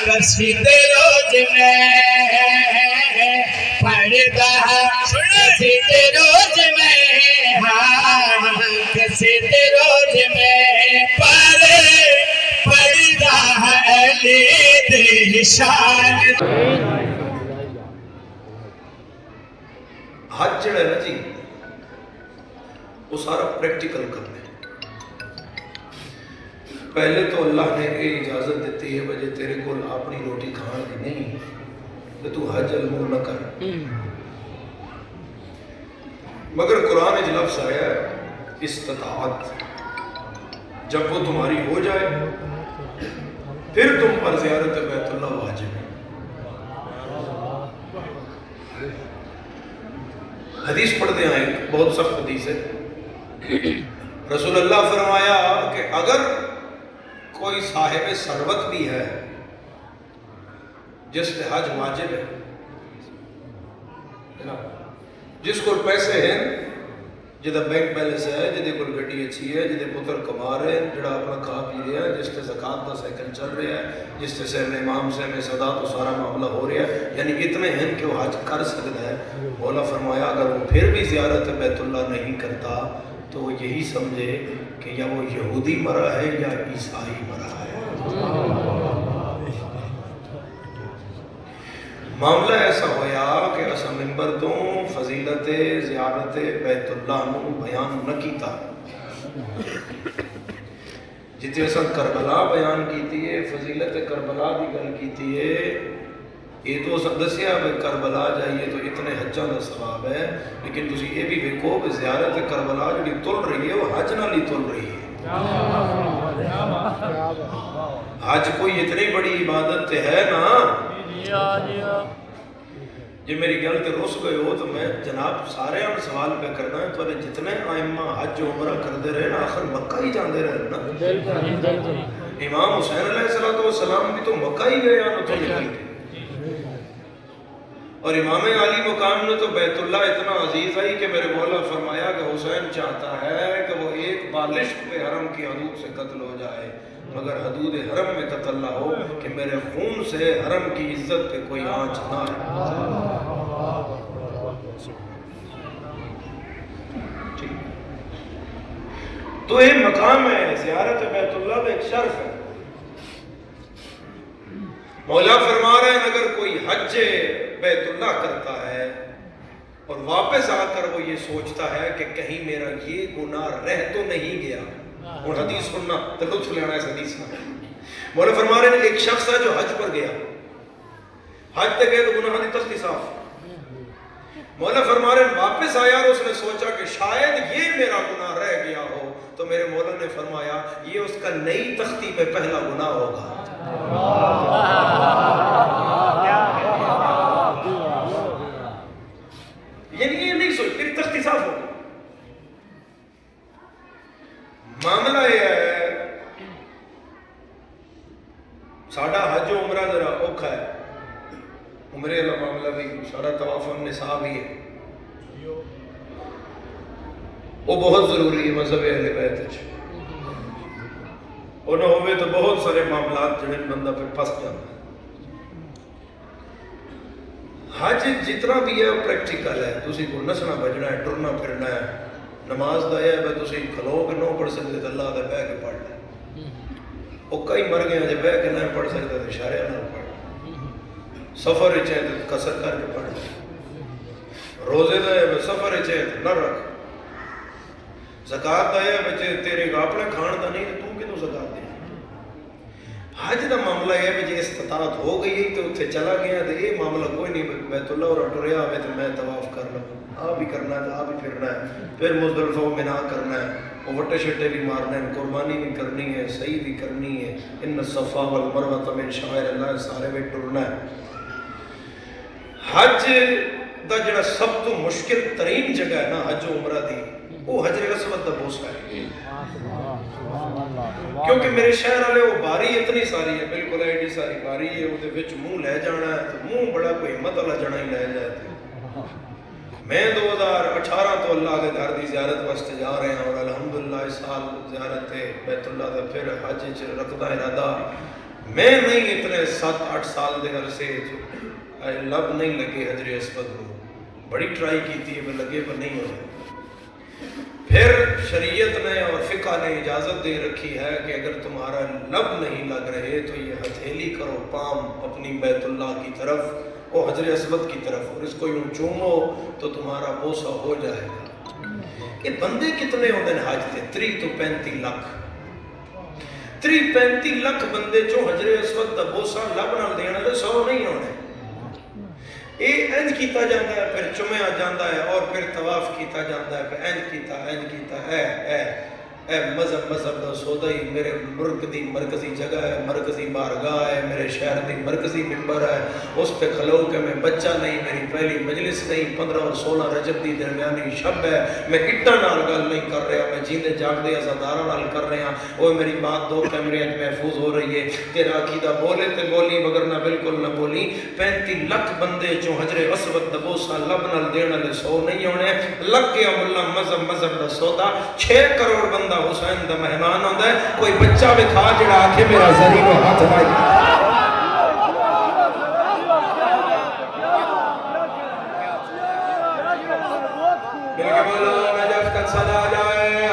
قصیدے روز میں پڑھتا قصیدے روز میں قصیدے روز میں پڑھتا علی دی شان حج جڑا ہے نا جی وہ سارا پریکٹیکل کرنا ہے. پہلے تو اللہ نے یہ اجازت دیتی ہے بجے تیرے کو اپنی روٹی کھان کی نہیں تو تو حج المور نہ کر. مگر قرآن میں لفظ آیا ہے استطاعت، جب وہ تمہاری ہو جائے پھر تم پر زیارت بیت اللہ واجب ہے. حدیث پڑھتے ہیں ایک بہت سخت حدیث ہے. رسول اللہ فرمایا کہ اگر کوئی صاحب ثروت بھی ہے جس پہ حج واجب ہے، جس کو پیسے ہیں، جہاں بینک بیلنس ہے، جہاں کوئی گڈی اچھی ہے، جہاں پتر کما رہے ہیں، جڑا اپنا کھا پی رہا ہے، جس سے زکات کا سائیکل چل رہا ہے، جس سے سہم امام سہم صدا تو سارا معاملہ ہو رہا ہے، یعنی اتنے ہیں کہ وہ حج کر سکتا ہے. مولا فرمایا اگر وہ پھر بھی زیارت بیت اللہ نہیں کرتا تو وہ یہی سمجھے کہ یا وہ یہودی مرا ہے یا عیسائی مرا ہے. معاملہ ایسا ہویا کہ اسا منبر تو فضیلت زیارت بیت اللہ نو بیان نہ کیتا، جتے اسا کربلا بیان کیتی ہے، فضیلت کربلا دی گل کیتی ہے. یہ تو اسا دسیا کہ کربلا جائیے تو اتنے حجاں دا ثواب ہے، لیکن تسی یہ بھی دیکھو کہ زیارت کربلا جڑی تل رہی ہے وہ حج نال ہی تل رہی ہے. حج کوئی اتنی بڑی عبادت ہے نا. جی میری گل تے رس گئے ہو تو میں جناب سارے ہم سوال پہ کرنا ہے تو جتنے آئمہ حج عمرہ کرتے رہے نا آخر مکہ ہی جاندے رہے نا. امام حسین علیہ السلام بھی تو مکہ ہی گئے ہیں تو نکل کے، اور امام علی مقام نے تو بیت اللہ اتنا عزیز آئی کہ میرے مولا فرمایا کہ حسین چاہتا ہے کہ وہ ایک بالشت پہ حرم کی حدود سے قتل ہو جائے مگر حدود حرم میں قتل نہ ہو، کہ میرے خون سے حرم کی عزت پہ کوئی آنچ نہ آئے. تو یہ مقام ہے زیارت بیت اللہ میں ایک شرف ہے. مولا فرما رہے ہیں اگر کوئی حج بیت اللہ کرتا ہے اور واپس آ کر وہ یہ سوچتا ہے کہ کہیں میرا یہ گناہ رہ تو نہیں گیا، اور حدیث سننا تو لطف لینا ہے اس حدیث میں. مولا فرما رہے ہیں ایک شخص ہے جو حج پر گیا، حج تے گئے تو گناہ دی تختی صاف. مولا فرما رہے ہیں واپس آیا اور اس نے سوچا کہ شاید یہ میرا گناہ رہ گیا ہو، تو میرے مولا نے فرمایا یہ اس کا نئی تختی پہ پہلا گناہ ہوگا. یعنی یہ نہیں سوچ میری تختی صاف ہوگی. معاملہ یہ ہے ساڑھا حج و عمرہ ذرا اوکھا ہے. عمرے اللہ معاملہ بھی سارا طواف النساء بھی ہے، وہ بہت ضروری ہے مذہب اہل بیت. وہ نہ ہوئے تو بہت سارے معاملات جڑے بندہ پھر پھنس جاتا ہے. حج جتنا بھی ہے وہ پریکٹیکل ہے. تسی کو نسنا بجنا ہے، ٹرنا پھرنا ہے. نماز دا ہے بھائی تسی کھلو کے نہ پڑھ سکتے تو اللہ دا بہ کے پڑھ لیں. وہ کئی مر گئے ہیں جب بہ کے نہ پڑھ سکتے تو اشارے نہ پڑھ. سفر چاہے تو قصر کر کے پڑھ لیں. روزے دا ہے سفر چاہے تو نہ رکھ. زکات دا ہے بچے تیرے اپنے کھان دا نہیں تو کیوں زکات دے. حج دا معاملہ ہے کہ جی استطاعت ہو گئی تو اتنے چلا گیا تو یہ معاملہ کوئی نہیں بیت اللہ اور ٹریا ہوئے تو میں طواف کر لوں. آ بھی کرنا ہے تو آ بھی پھرنا ہے، پھر مزدلفہ و منا کرنا ہے، وہ وٹے شٹے بھی مارنے ہیں، قربانی بھی کرنی ہے، صحیح بھی کرنی ہے. ان الصفا والمروہ من شعائر اللہ سارے میں ٹرنا ہے. حج دا جڑا سب تو مشکل ترین جگہ ہے نا حج و عمرہ دی، وہ حجر اسود دا بوسہ ہے. کیونکہ میرے شہر والے وہ باری اتنی ساری ہے، بالکل ایڈی ساری باری ہے، وہ وچ منہ لے جانا ہے تو منہ بڑا کوئی ہمت والا جنا ہی لے جائے. میں 2018 تو اللہ کے گھر دی زیارت واسطے جا رہے ہیں اور الحمدللہ اس سال زیارت بیت اللہ دا پھر حج رکھدا ارادہ میں نہیں اتنے 7-8 سال دے عرصے لب نہیں لگے حجر اسود کو، بڑی ٹرائی کی تھی میں لگے پر نہیں ہوئے۔ پھر شریعت نے اور فقہ نے اجازت دے رکھی ہے کہ اگر تمہارا لب نہیں لگ رہے تو یہ ہتھیلی کرو پام اپنی بیت اللہ کی طرف، وہ حجر اسود کی طرف، اور اس کو یوں چومو تو تمہارا بوسہ ہو جائے گا۔ یہ بندے کتنے ہوتے ہیں حج تے؟ 30 تو 35 لاکھ، 35 لاکھ بندے چوں حجر اسود دا بوسہ لب نال دینا تو 100 نہیں ہونے۔ یہ انج کیتا جاتا ہے، پھر چمیا جاتا ہے، اور پھر طواف کیتا جاتا ہے، پھر انج کیتا اے مذہب دا سودا ہی میرے ملک دی مرکزی جگہ ہے، مرکزی بارگاہ ہے، میرے شہر دی مرکزی ممبر ہے، اس پہ کھلو کے میں بچہ نہیں، میری پہلی مجلس نہیں، 15 اور 16 رجب دی درمیانی شب ہے، میں اٹھا نال گل نہیں کر رہا، میں جیندے جاگدے ازادارہ نال کر رہا، وہ میری بات 2 کیمرے محفوظ ہو رہی ہے، تیرا عقیدہ بولے تے بولی مگر نہ بالکل نہ بولی۔ 35 لاکھ بندے چوں حجر اسود دا بوسہ لب نال دین والے 100 نہیں ہونے، لگ گیا ملا مذہب دا سودا۔ 6 کروڑ بندہ حسین دا مہمان ہوتا ہے، کوئی بچہ بکھا جڑا آکھے میرا زری کو ہاتھ لائی۔ مل کے بولو نجف کا صدا جائے